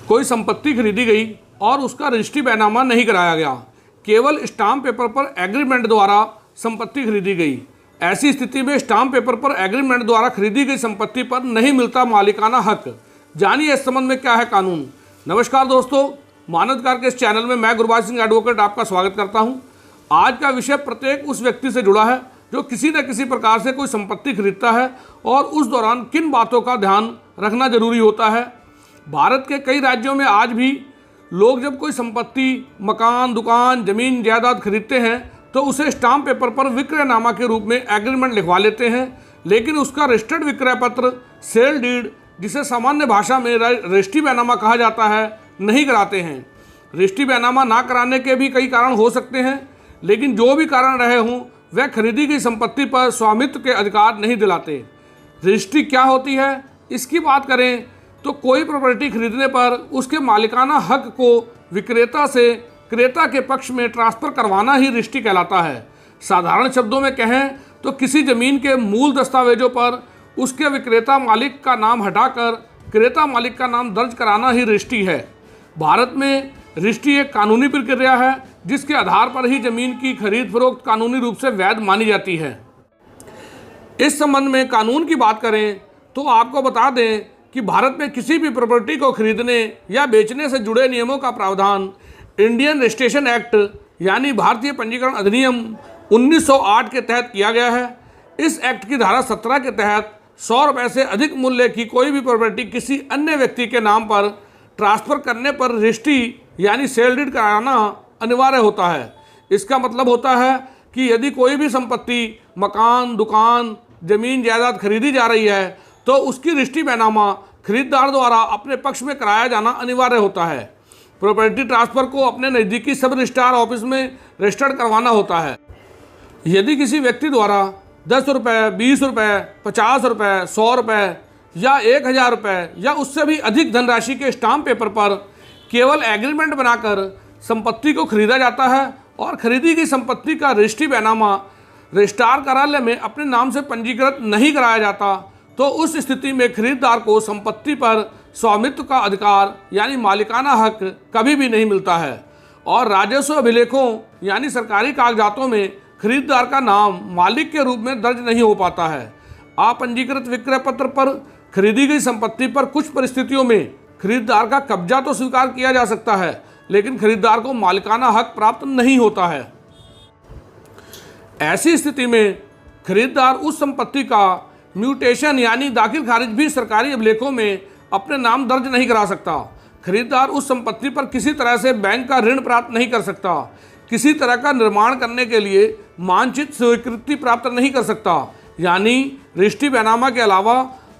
कोई संपत्ति खरीदी गई और उसका रजिस्ट्री बैनामा नहीं कराया गया, केवल स्टाम्प पेपर पर एग्रीमेंट द्वारा संपत्ति खरीदी गई। ऐसी स्थिति में स्टाम्प पेपर पर एग्रीमेंट द्वारा खरीदी गई संपत्ति पर नहीं मिलता मालिकाना हक। जानिए इस संबंध में क्या है कानून। नमस्कार दोस्तों, मानवाधिकार के इस चैनल में मैं गुरबाज सिंह एडवोकेट आपका स्वागत करता हूं। आज का विषय प्रत्येक उस व्यक्ति से जुड़ा है जो किसी न किसी प्रकार से कोई संपत्ति खरीदता है और उस दौरान किन बातों का ध्यान रखना जरूरी होता है। भारत के कई राज्यों में आज भी लोग जब कोई संपत्ति, मकान, दुकान, जमीन जायदाद खरीदते हैं तो उसे स्टाम्प पेपर पर विक्रयनामा के रूप में एग्रीमेंट लिखवा लेते हैं, लेकिन उसका रजिस्टर्ड विक्रय पत्र, सेल डीड, जिसे सामान्य भाषा में रजिस्ट्री बैनामा कहा जाता है, नहीं कराते हैं। रजिस्ट्री बैनामा ना कराने के भी कई कारण हो सकते हैं, लेकिन जो भी कारण रहे हों वह खरीदी गई संपत्ति पर स्वामित्व के अधिकार नहीं दिलाते। रजिस्ट्री क्या होती है, इसकी बात करें तो कोई प्रॉपर्टी खरीदने पर उसके मालिकाना हक को विक्रेता से क्रेता के पक्ष में ट्रांसफ़र करवाना ही रजिस्ट्री कहलाता है। साधारण शब्दों में कहें तो किसी ज़मीन के मूल दस्तावेजों पर उसके विक्रेता मालिक का नाम हटाकर क्रेता मालिक का नाम दर्ज कराना ही रजिस्ट्री है। भारत में रजिस्ट्री एक कानूनी प्रक्रिया है जिसके आधार पर ही जमीन की खरीद फरोख्त कानूनी रूप से वैध मानी जाती है। इस संबंध में कानून की बात करें तो आपको बता दें कि भारत में किसी भी प्रॉपर्टी को खरीदने या बेचने से जुड़े नियमों का प्रावधान इंडियन रजिस्ट्रेशन एक्ट यानी भारतीय पंजीकरण अधिनियम 1908 के तहत किया गया है। इस एक्ट की धारा 17 के तहत 100 रुपये से अधिक मूल्य की कोई भी प्रॉपर्टी किसी अन्य व्यक्ति के नाम पर ट्रांसफ़र करने पर रजिस्ट्री यानी सेल डीड कराना अनिवार्य होता है। इसका मतलब होता है कि यदि कोई भी संपत्ति, मकान, दुकान, जमीन जायदाद खरीदी जा रही है तो उसकी रजिस्ट्री बैनामा खरीदार द्वारा अपने पक्ष में कराया जाना अनिवार्य होता है। प्रॉपर्टी ट्रांसफ़र को अपने नज़दीकी सब रजिस्ट्रार ऑफिस में रजिस्टर्ड करवाना होता है। यदि किसी व्यक्ति द्वारा 10 रुपये, 20 रुपये, 50 रुपये, 100 रुपये या 1000 रुपये या उससे भी अधिक धनराशि के स्टाम्प पेपर पर केवल एग्रीमेंट बनाकर संपत्ति को खरीदा जाता है और खरीदी गई संपत्ति का रजिस्ट्री बैनामा रजिस्ट्रार कार्यालय में अपने नाम से पंजीकृत नहीं कराया जाता तो उस स्थिति में खरीदार को संपत्ति पर स्वामित्व का अधिकार यानी मालिकाना हक कभी भी नहीं मिलता है और राजस्व अभिलेखों यानी सरकारी कागजातों में खरीदार का नाम मालिक के रूप में दर्ज नहीं हो पाता है। अपंजीकृत विक्रय पत्र पर खरीदी गई संपत्ति पर कुछ परिस्थितियों में खरीदार का कब्जा तो स्वीकार किया जा सकता है, लेकिन खरीदार को मालिकाना हक प्राप्त नहीं होता है। ऐसी स्थिति में खरीदार उस संपत्ति का म्यूटेशन यानी दाखिल खारिज भी सरकारी अभिलेखों में अपने नाम दर्ज नहीं करा सकता। खरीदार उस संपत्ति पर किसी तरह से बैंक का ऋण प्राप्त नहीं कर सकता, किसी तरह का निर्माण करने के लिए मानचित्र स्वीकृति प्राप्त नहीं कर सकता। यानी रजिस्ट्री बैनामा के अलावा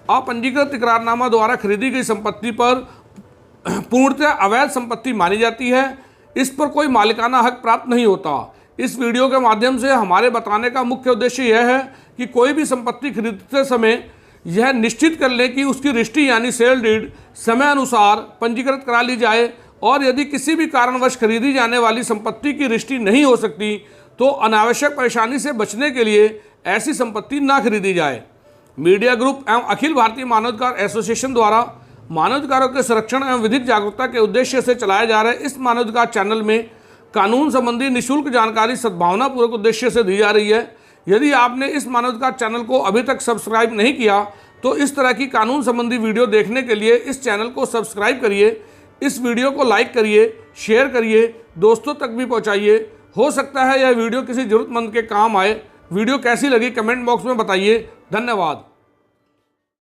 अपंजीकृत इकरारनामा द्वारा खरीदी गई संपत्ति पर पूर्णतः अवैध संपत्ति मानी जाती है। इस पर कोई मालिकाना हक प्राप्त नहीं होता। इस वीडियो के माध्यम से हमारे बताने का मुख्य उद्देश्य यह है कि कोई भी संपत्ति खरीदते समय यह निश्चित कर ले कि उसकी रजिस्ट्री यानी सेल डीड समय अनुसार पंजीकृत करा ली जाए और यदि किसी भी कारणवश खरीदी जाने वाली संपत्ति की रजिस्ट्री नहीं हो सकती तो अनावश्यक परेशानी से बचने के लिए ऐसी संपत्ति ना खरीदी जाए। मीडिया ग्रुप एवं अखिल भारतीय मानवाधिकार एसोसिएशन द्वारा मानवाधिकारों के संरक्षण एवं विधिक जागरूकता के उद्देश्य से चलाए जा रहे इस मानवाधिकार चैनल में कानून संबंधी निःशुल्क जानकारी सद्भावनापूर्वक उद्देश्य से दी जा रही है। यदि आपने इस मानवाधिकार चैनल को अभी तक सब्सक्राइब नहीं किया तो इस तरह की कानून संबंधी वीडियो देखने के लिए इस चैनल को सब्सक्राइब करिए, इस वीडियो को लाइक करिए, शेयर करिए, दोस्तों तक भी पहुंचाइए। हो सकता है यह वीडियो किसी जरूरतमंद के काम आए। वीडियो कैसी लगी कमेंट बॉक्स में बताइए। धन्यवाद।